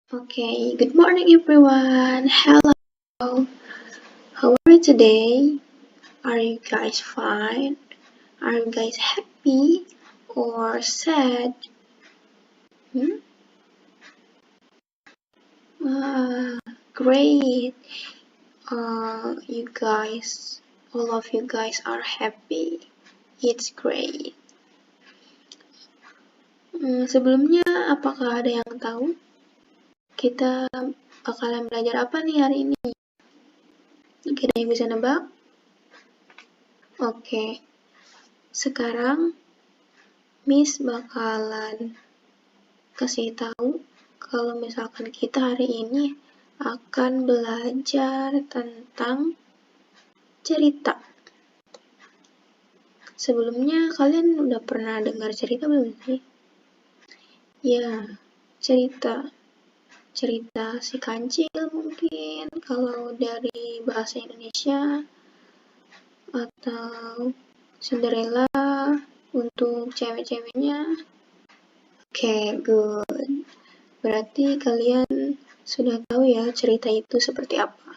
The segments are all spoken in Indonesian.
Okay, good morning everyone. Hello. How are you today? Are you guys fine? Are you guys happy or sad? Hmm? Great. All of you guys are happy. It's great. Sebelumnya, apakah ada yang tahu kita bakalan belajar apa nih hari ini? Ada yang bisa nebak? Oke. Sekarang Miss bakalan kasih tahu kalau misalkan kita hari ini akan belajar tentang cerita. Sebelumnya kalian udah pernah dengar cerita belum sih? Ya, cerita. Cerita si kancil mungkin kalau dari bahasa Indonesia, atau Cinderella untuk cewek-ceweknya. Oke, good. Berarti kalian sudah tahu ya cerita itu seperti apa.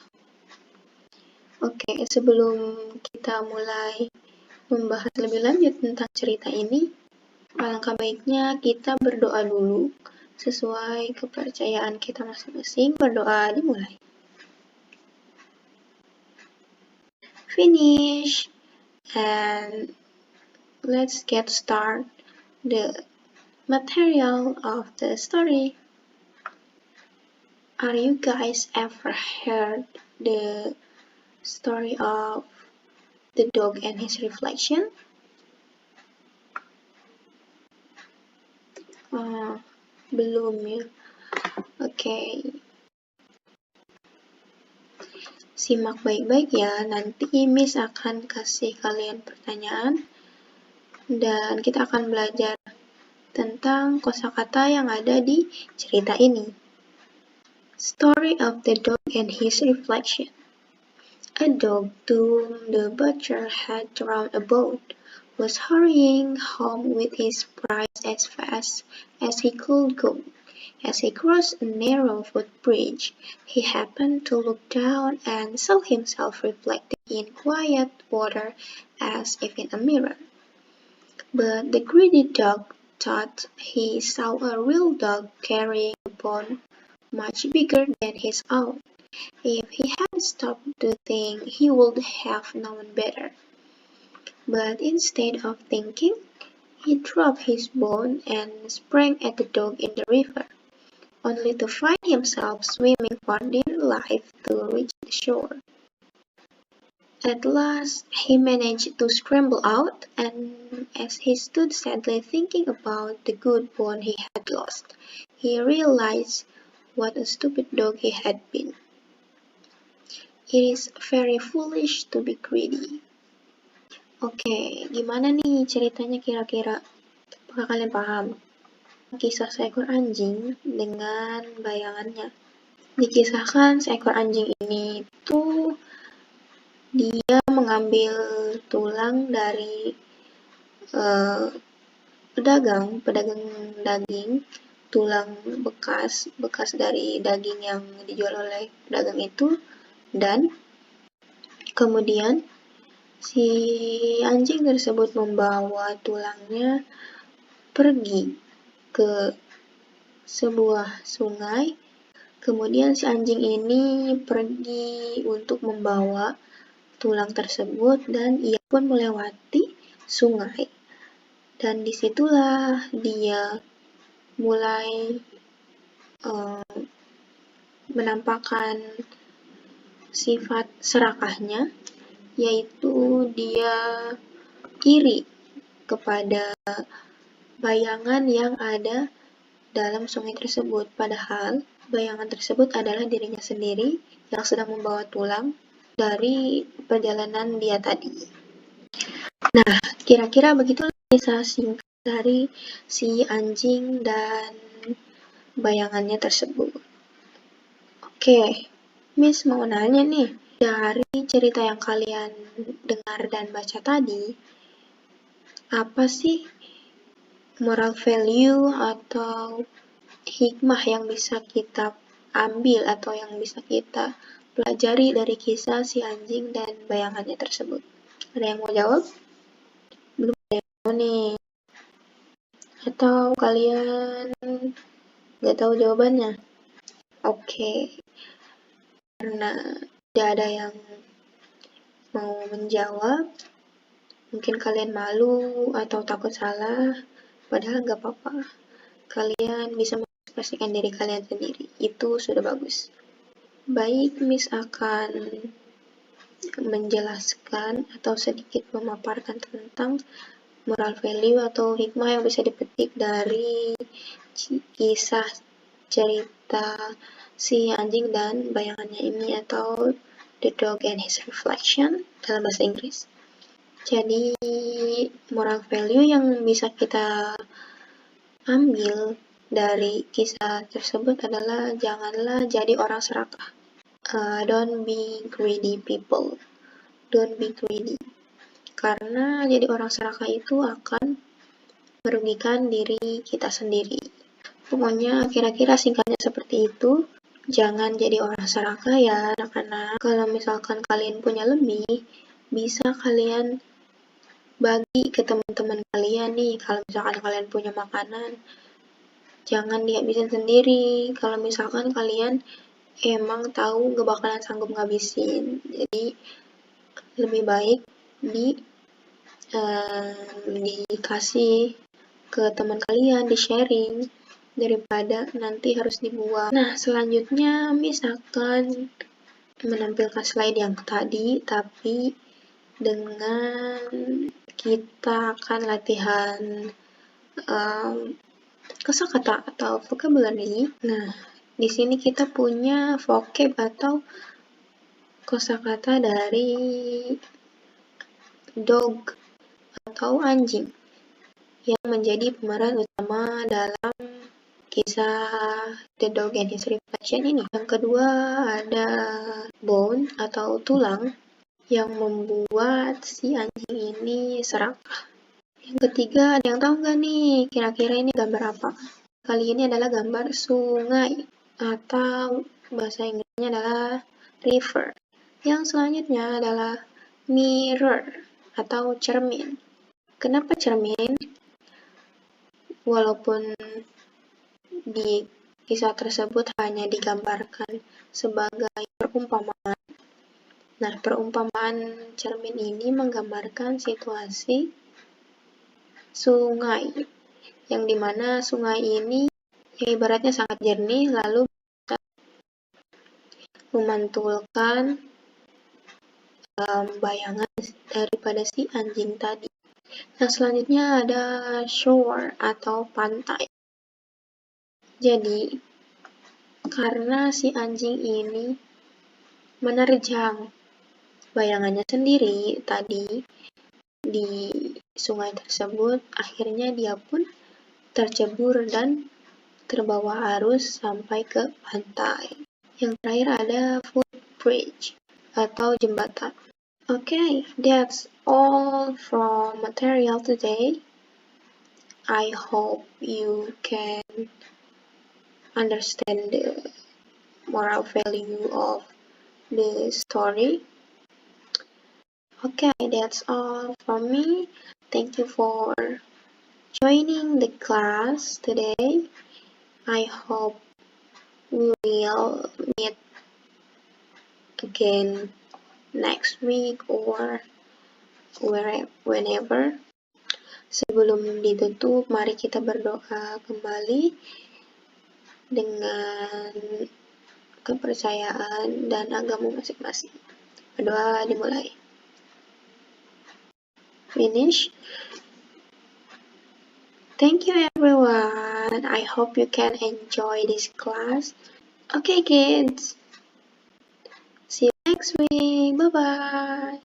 Oke, sebelum kita mulai membahas lebih lanjut tentang cerita ini, alangkah baiknya kita berdoa dulu sesuai kepercayaan kita masing-masing. Berdoa dimulai. Finish. And let's get start the material of the story. Are you guys ever heard the story of the dog and his reflection? Belum ya. Oke. Simak baik-baik ya, nanti Miss akan kasih kalian pertanyaan dan kita akan belajar tentang kosakata yang ada di cerita ini. Story of the dog and his reflection. A dog to whom the butcher had thrown a bone was hurrying home with his prize as fast as he could go. As he crossed a narrow footbridge, he happened to look down and saw himself reflected in quiet water as if in a mirror. But the greedy dog thought he saw a real dog carrying a bone much bigger than his own. If he had stopped to think, he would have known better. But instead of thinking, he dropped his bone and sprang at the dog in the river, only to find himself swimming for dear life to reach the shore. At last, he managed to scramble out, and as he stood sadly thinking about the good bone he had lost, he realized what a stupid dog he had been. It is very foolish to be greedy. Oke, gimana nih ceritanya kira-kira? Apakah kalian paham? Kisah seekor anjing dengan bayangannya. Dikisahkan seekor anjing ini tuh dia mengambil tulang dari pedagang daging, tulang bekas dari daging yang dijual oleh pedagang itu, dan kemudian si anjing tersebut membawa tulangnya pergi ke sebuah sungai. Kemudian si anjing ini pergi untuk membawa tulang tersebut dan ia pun melewati sungai. Dan disitulah dia mulai menampakkan sifat serakahnya, yaitu dia iri kepada bayangan yang ada dalam sungai tersebut. Padahal bayangan tersebut adalah dirinya sendiri yang sedang membawa tulang dari perjalanan dia tadi. Nah, kira-kira begitulah kisah singkat dari si anjing dan bayangannya tersebut. Oke, Miss mau nanya nih, dari cerita yang kalian dengar dan baca tadi, apa sih moral value atau hikmah yang bisa kita ambil atau yang bisa kita pelajari dari kisah si anjing dan bayangannya tersebut. Ada yang mau jawab? Belum ada yang mau nih. Atau kalian nggak tahu jawabannya? Oke. Karena tidak ada yang mau menjawab, mungkin kalian malu atau takut salah, padahal nggak apa-apa. Kalian bisa mengekspresikan diri kalian sendiri, itu sudah bagus. Baik, Miss akan menjelaskan atau sedikit memaparkan tentang moral value atau hikmah yang bisa dipetik dari kisah cerita si anjing dan bayangannya ini, atau The Dog and His Reflection dalam bahasa Inggris. Jadi moral value yang bisa kita ambil dari kisah tersebut adalah janganlah jadi orang serakah. Don't be greedy people. Don't be greedy. Karena jadi orang serakah itu akan merugikan diri kita sendiri. Pokoknya kira-kira singkatnya seperti itu. Jangan jadi orang serakah ya anak-anak. Kalau misalkan kalian punya lebih, bisa kalian bagi ke teman-teman kalian nih. Kalau misalkan kalian punya makanan, jangan dihabisin sendiri. Kalau misalkan kalian emang tahu gak bakalan sanggup ngabisin, jadi lebih baik dikasih ke teman kalian, di-sharing, daripada nanti harus dibuang. Nah, selanjutnya Miss akan menampilkan slide yang tadi, tapi dengan kita akan latihan kosakata atau vocabulary. Nah, di sini kita punya vocab atau kosakata dari dog atau anjing yang menjadi pemeran utama dalam kisah The Dog and His Reflection ini. Yang kedua ada bone atau tulang yang membuat si anjing ini serakah. Yang ketiga, ada yang tahu nggak nih kira-kira ini gambar apa? Kali ini adalah gambar sungai atau bahasa Inggrisnya adalah river. Yang selanjutnya adalah mirror atau cermin. Kenapa cermin? Walaupun di kisah tersebut hanya digambarkan sebagai perumpamaan. Nah, perumpamaan cermin ini menggambarkan situasi sungai, yang dimana sungai ini ya ibaratnya sangat jernih, lalu bisa memantulkan bayangan daripada si anjing tadi. Nah, selanjutnya ada shore atau pantai. Jadi, karena si anjing ini menerjang bayangannya sendiri tadi di sungai tersebut, akhirnya dia pun tercebur dan terbawa arus sampai ke pantai. Yang terakhir ada footbridge atau jembatan. Okay, that's all from material today. I hope you can understand the moral value of the story. Okay, that's all from me. Thank you for joining the class today. I hope we will meet again next week or whenever. Sebelum ditutup, mari kita berdoa kembali dengan kepercayaan dan agama masing-masing. Berdoa dimulai. Finish. Thank you everyone. I hope you can enjoy this class. Okay kids. See you next week. Bye-bye.